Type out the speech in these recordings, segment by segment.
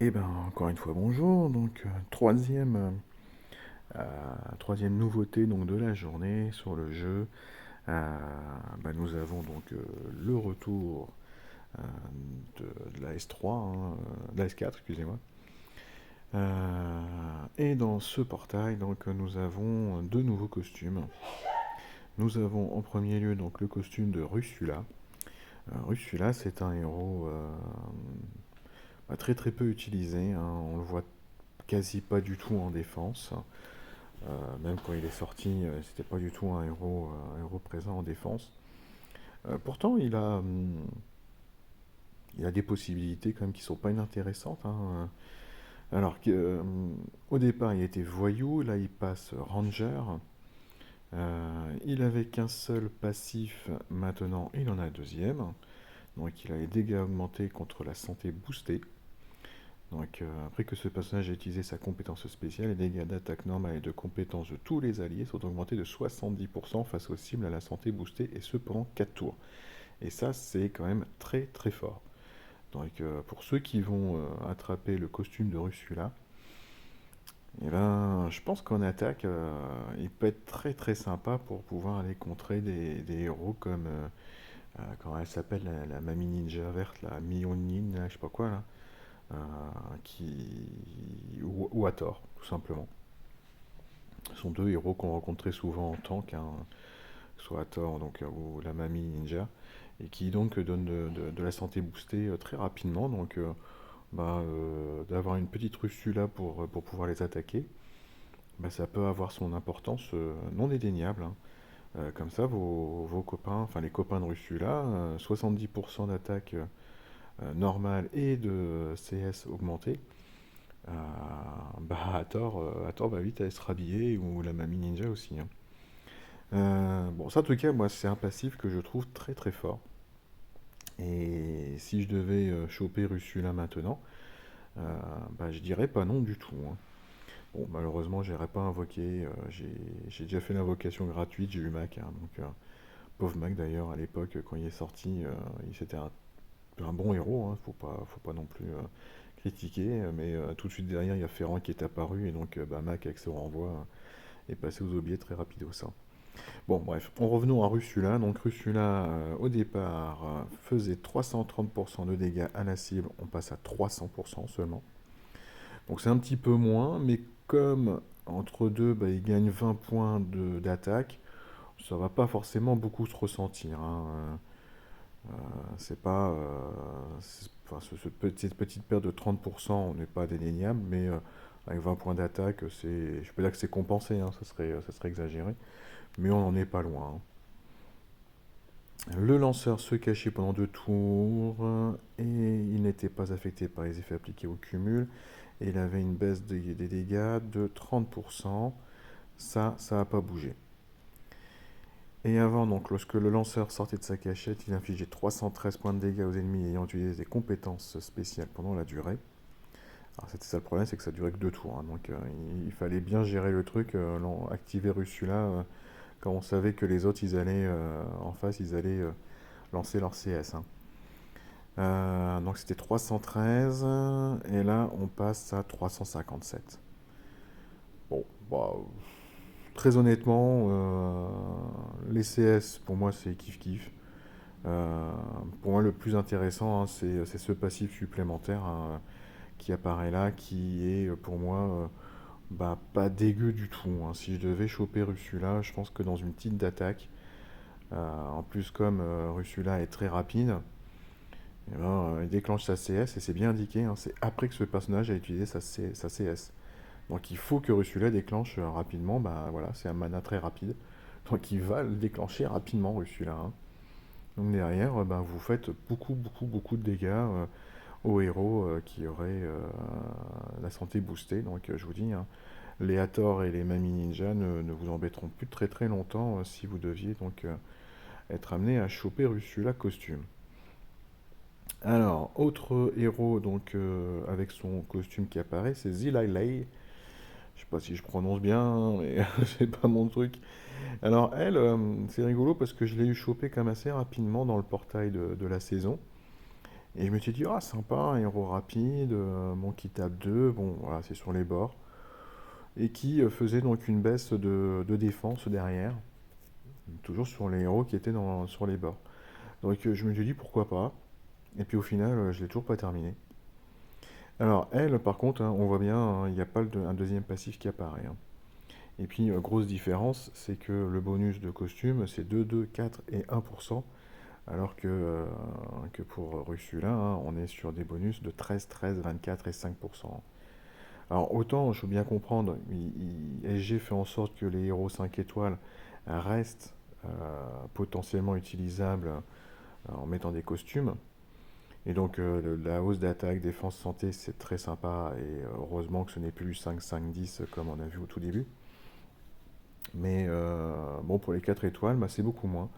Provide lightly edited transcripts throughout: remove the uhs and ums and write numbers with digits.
Et ben encore une fois bonjour, donc troisième nouveauté donc de la journée sur le jeu. Nous avons donc le retour euh, de la S3, de la S4 excusez-moi. Et dans ce portail donc nous avons deux nouveaux costumes. Nous avons en premier lieu donc le costume de Russula. Russula c'est un héros très très peu utilisé, hein. On le voit quasi pas du tout en défense. Même quand il est sorti, c'était pas du tout un héros présent en défense. Pourtant, il a des possibilités quand même qui sont pas inintéressantes, hein. Alors qu'au départ, il était voyou, là il passe ranger. Il avait qu'un seul passif, maintenant il en a un deuxième. Donc il a les dégâts augmentés contre la santé boostée. Donc, après que ce personnage ait utilisé sa compétence spéciale, les dégâts d'attaque normale et de compétence de tous les alliés sont augmentés de 70% face aux cibles à la santé boostée, et ce pendant 4 tours. Et ça, c'est quand même très très fort. Donc, pour ceux qui vont attraper le costume de Russula, eh ben, je pense qu'en attaque, il peut être très très sympa pour pouvoir aller contrer des héros comme, comment elle s'appelle, la mamie ninja verte, la Mionin, je sais pas quoi là. euh, ou à tort, tout simplement. Ce sont deux héros qu'on rencontre très souvent en tank, hein, soit à tort donc, ou la mamie ninja, et qui donc donnent de la santé boostée très rapidement. Donc, d'avoir une petite Russula pour pouvoir les attaquer, ça peut avoir son importance non dédaignable, hein. Comme ça, vos copains, enfin les copains de Russula, 70% d'attaque normale et de CS augmentée. Euh, Hathor va vite aller se rhabiller, ou la mamie ninja aussi, hein. Bon, ça en tout cas, moi, c'est un passif que je trouve très très fort. Et si je devais choper Russula maintenant, euh, je dirais pas non du tout, hein. Bon, malheureusement, j'irai pas invoquer. J'ai déjà fait l'invocation gratuite, j'ai eu Mac, hein, donc pauvre Mac d'ailleurs à l'époque quand il est sorti, c'était un bon héros, hein, faut pas non plus critiquer, mais tout de suite derrière il y a Ferrand qui est apparu, et donc Mac avec son renvoi est passé aux oubliés très rapido ça. Bon bref, en revenons à Russula. Donc Russula au départ faisait 330% de dégâts à la cible, on passe à 300% seulement. Donc c'est un petit peu moins, mais comme entre deux il gagne 20 points d'attaque, ça va pas forcément beaucoup se ressentir, hein. C'est pas. Enfin, cette petite perte de 30% n'est pas indéniable, mais avec 20 points d'attaque, je peux dire que c'est compensé, hein, ça serait exagéré, mais on n'en est pas loin, hein. Le lanceur se cachait pendant 2 tours et il n'était pas affecté par les effets appliqués au cumul. Et il avait une baisse des dégâts de 30%. Ça n'a pas bougé. Et avant, donc, lorsque le lanceur sortait de sa cachette, il infligeait 313 points de dégâts aux ennemis ayant utilisé des compétences spéciales pendant la durée. Alors c'était ça le problème, c'est que ça durait que 2 tours, hein. Donc il fallait bien gérer le truc, activer Russula quand on savait que les autres, ils allaient en face, ils allaient lancer leur CS, hein. Donc c'était 313, et là on passe à 357. Bon, très honnêtement, les CS pour moi c'est kiff-kiff. Pour moi, le plus intéressant, hein, c'est ce passif supplémentaire, hein, qui apparaît là, qui est pour moi pas dégueu du tout, hein. Si je devais choper Russula, je pense que dans une petite d'attaque, en plus comme Russula est très rapide, eh ben, il déclenche sa CS, et c'est bien indiqué, hein, c'est après que ce personnage a utilisé sa CS. Donc il faut que Russula déclenche rapidement, voilà, c'est un mana très rapide. Donc il va le déclencher rapidement, Russula, hein. Donc derrière, vous faites beaucoup de dégâts aux héros qui auraient la santé boostée. Donc je vous dis, hein, les Hathor et les Mami Ninja ne vous embêteront plus très très longtemps si vous deviez donc être amené à choper Russula costume. Alors, autre héros donc avec son costume qui apparaît, c'est Zilailei. Je sais pas si je prononce bien, hein, mais c'est pas mon truc. Alors elle, c'est rigolo parce que je l'ai eu chopé quand même assez rapidement dans le portail de la saison. Et je me suis dit, ah sympa, un héros rapide, bon, qui tape 2, bon voilà, c'est sur les bords. Et qui faisait donc une baisse de défense derrière, toujours sur les héros qui étaient sur les bords. Donc je me suis dit pourquoi pas, et puis au final je l'ai toujours pas terminé. Alors elle par contre, hein, on voit bien, hein, il n'y a pas un deuxième passif qui apparaît, hein. Et puis grosse différence, c'est que le bonus de costume c'est 2, 2, 4 et 1%, alors que pour Ursula, hein, on est sur des bonus de 13, 13, 24 et 5%. Alors autant je veux bien comprendre, SG fait en sorte que les héros 5 étoiles restent potentiellement utilisables en mettant des costumes. Et donc la hausse d'attaque, défense, santé, c'est très sympa. Et heureusement que ce n'est plus 5, 5, 10 comme on a vu au tout début. Mais bon, pour les 4 étoiles, bah, c'est beaucoup moins.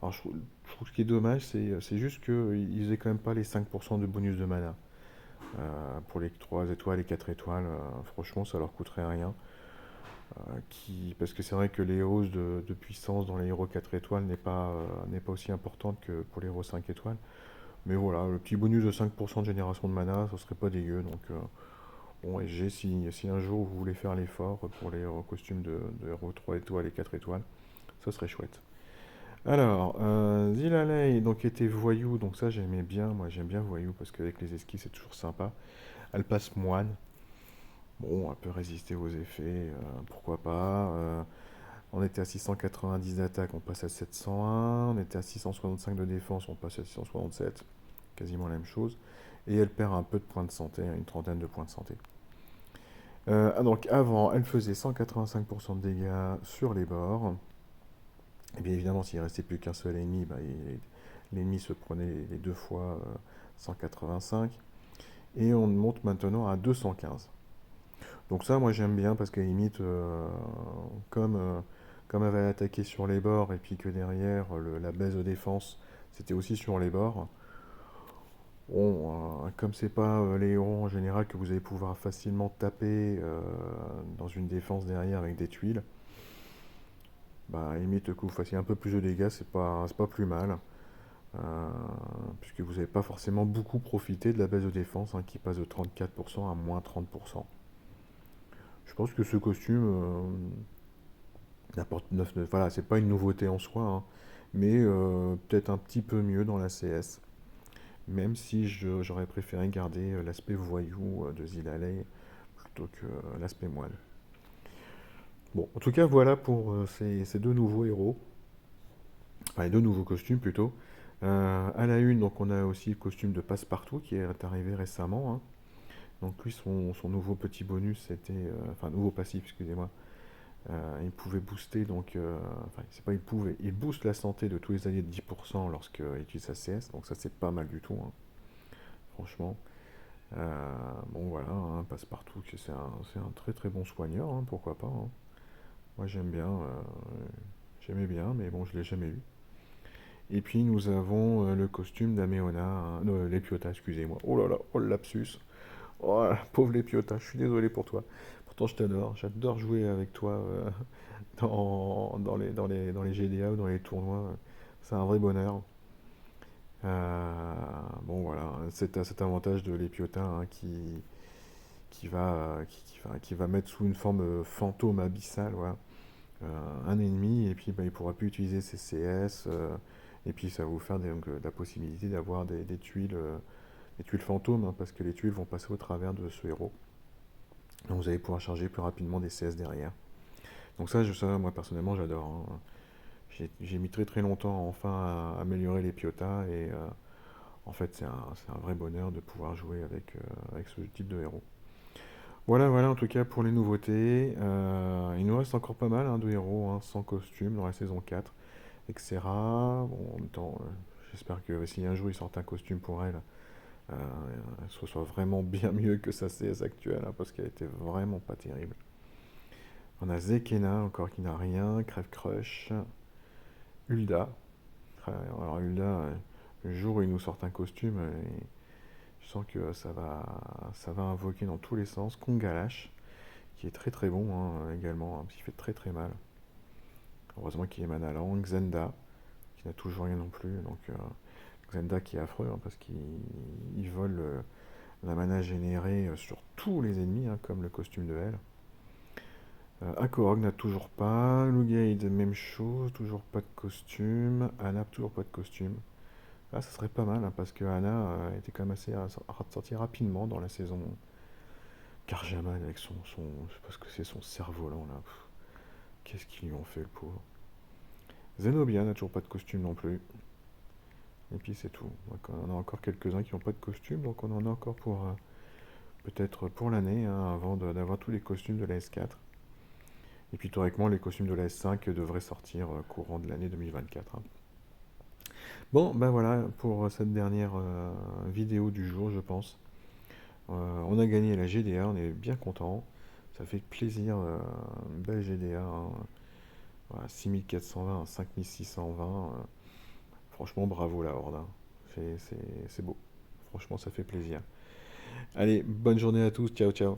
Alors je trouve que ce qui est dommage, c'est juste qu'ils faisaient quand même pas les 5% de bonus de mana. Pour les 3 étoiles et 4 étoiles, franchement, ça leur coûterait rien. Parce que c'est vrai que les hausses de puissance dans les héros 4 étoiles n'est pas aussi importante que pour les héros 5 étoiles. Mais voilà, le petit bonus de 5% de génération de mana, ça serait pas dégueu. Donc, bon, SG, si un jour vous voulez faire l'effort pour les costumes de héros 3 étoiles et 4 étoiles, ça serait chouette. Alors, Zilalei, donc était voyou, donc ça j'aimais bien, moi j'aime bien voyou parce qu'avec les esquisses c'est toujours sympa. Elle passe moine, bon, elle peut résister aux effets, pourquoi pas. On était à 690 d'attaque, on passe à 701. On était à 665 de défense, on passe à 667. Quasiment la même chose. Et elle perd un peu de points de santé, hein, une trentaine de points de santé. Donc avant, elle faisait 185% de dégâts sur les bords. Et bien évidemment, s'il ne restait plus qu'un seul ennemi, bah, l'ennemi se prenait les deux fois 185. Et on monte maintenant à 215. Donc ça, moi j'aime bien parce qu'à la limite, comme, euh, comme elle va attaquer sur les bords et puis que derrière la baisse de défense c'était aussi sur les bords. Bon, comme c'est pas les héros en général que vous allez pouvoir facilement taper dans une défense derrière avec des tuiles, bah à la limite que vous fassiez un peu plus de dégâts, c'est pas plus mal. euh, Puisque vous n'avez pas forcément beaucoup profité de la baisse de défense, hein, qui passe de 34% à moins 30%. Je pense que ce costume, n'apporte 9, voilà, c'est pas une nouveauté en soi, hein, mais peut-être un petit peu mieux dans la CS. Même si j'aurais préféré garder l'aspect voyou de Zilalei plutôt que l'aspect moine. Bon, en tout cas, voilà pour ces deux nouveaux héros, enfin les deux nouveaux costumes plutôt. À la une, donc on a aussi le costume de Passepartout qui est arrivé récemment, hein. Donc lui, son nouveau petit bonus, c'était, enfin nouveau passif, excusez-moi. Il pouvait booster, donc, enfin, c'est pas il pouvait, il booste la santé de tous les alliés de 10% lorsqu'il utilise sa CS, donc ça c'est pas mal du tout, hein, franchement. Bon voilà, hein, Passepartout, c'est un très très bon soigneur, hein, pourquoi pas, hein. Moi j'aime bien, j'aimais bien, mais bon je l'ai jamais eu. Et puis nous avons le costume d'Ameona, hein, Lepiota, excusez-moi. Oh là là, oh le lapsus. Oh pauvre Lepiota, je suis désolé pour toi. Pourtant je t'adore, j'adore jouer avec toi dans les GDA ou dans les tournois. C'est un vrai bonheur. Bon voilà, c'est cet avantage de l'Epiota, hein, qui va mettre sous une forme fantôme abyssale, voilà, un ennemi, et puis bah, il pourra plus utiliser ses CS, et puis ça va vous faire donc, la possibilité d'avoir des tuiles fantômes, hein, parce que les tuiles vont passer au travers de ce héros. Donc vous allez pouvoir charger plus rapidement des CS derrière. Donc ça moi personnellement j'adore, hein. J'ai mis très très longtemps enfin à améliorer les Piota, et en fait c'est un vrai bonheur de pouvoir jouer avec ce type de héros. Voilà, voilà en tout cas pour les nouveautés. Il nous reste encore pas mal, hein, de héros, hein, sans costume dans la saison 4. Exera, bon, en même temps, j'espère que si un jour il sort un costume pour elle, euh, ce soit vraiment bien mieux que sa CS actuelle, hein, parce qu'elle était vraiment pas terrible. On a Zekena encore qui n'a rien, Crève Crush, Hulda. Alors Hulda, le jour où il nous sort un costume, je sens que ça va invoquer dans tous les sens. Kongalash, qui est très très bon, hein, également, hein, parce qu'il fait très très mal. Heureusement qu'il est Manalang. Zenda, qui n'a toujours rien non plus. Donc Zenda qui est affreux, hein, parce qu'il il vole la mana générée sur tous les ennemis, hein, comme le costume de L. Akorok n'a toujours pas. Lugaid, même chose, toujours pas de costume. Anna, toujours pas de costume. Ah, ça serait pas mal, hein, parce que Anna était quand même assez à sortir rapidement dans la saison. Karjaman avec je sais pas ce que c'est, son cerf-volant là. Qu'est-ce qu'ils lui ont fait, le pauvre. Zenobia n'a toujours pas de costume non plus. Et puis c'est tout. Donc, on a encore quelques-uns qui n'ont pas de costume, donc on en a encore pour peut-être pour l'année, hein, avant d'avoir tous les costumes de la S4. Et puis théoriquement, les costumes de la S5 devraient sortir courant de l'année 2024, hein. Bon, ben voilà pour cette dernière vidéo du jour, je pense. On a gagné la GDA, on est bien content. Ça fait plaisir, une belle GDA, hein. Voilà, 6420 à 5620. Franchement, bravo la Horde, hein. C'est beau. Franchement, ça fait plaisir. Allez, bonne journée à tous. Ciao, ciao.